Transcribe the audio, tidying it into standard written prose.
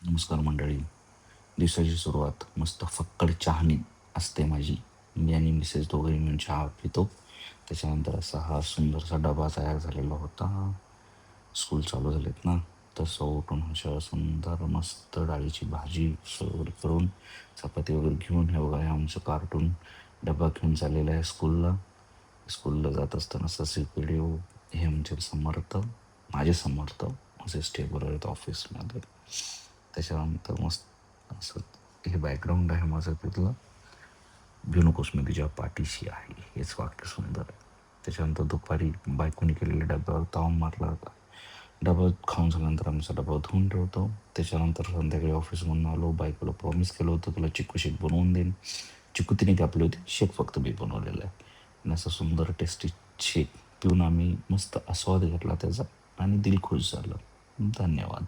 नमस्कार मंडळी. दिवसाची सुरुवात मस्त फक्कड चहानी असते माझी. मी आणि मिसेस दोघंही मिळून चहा पितो. त्याच्यानंतर असा हा सुंदरसा डबा तयार झालेला होता. स्कूल चालू झालेत ना, तसं उठून अशा सुंदर मस्त डाळीची भाजी वगैरे करून, चपाती वगैरे घेऊन हे बघा हे आमचं कार्टून डबा घेऊन चाललेलं आहे स्कूलला. स्कूलला जात असताना ससे व्हिडिओ हे आमचे समर्थ, माझे समर्थ असे स्टेबल आहेत ऑफिसमध्ये. त्याच्यानंतर मस्त असं हे बॅकग्राऊंड आहे माझं तिथलं. "भिऊ नकोस, मी तुझ्या पाठीशी आहे." हेच वाक्य सुंदर आहे. त्याच्यानंतर दुपारी बायकोनी केलेल्या डब्यावर ताव मारला होता. डबा खाऊन झाल्यानंतर आमचा डबा धुवून ठेवतो. त्याच्यानंतर संध्याकाळी ऑफिसमधून आलो. बायकोला प्रॉमिस केलं होतं तुला चिकू शेक बनवून देईन. चिकू तिने कापली होती, शेक फक्त मी बनवलेला आहे. आणि असं सुंदर टेस्टी शेक पिऊन आम्ही मस्त आस्वाद घेतला त्याचा आणि दिल खुश झालं. धन्यवाद.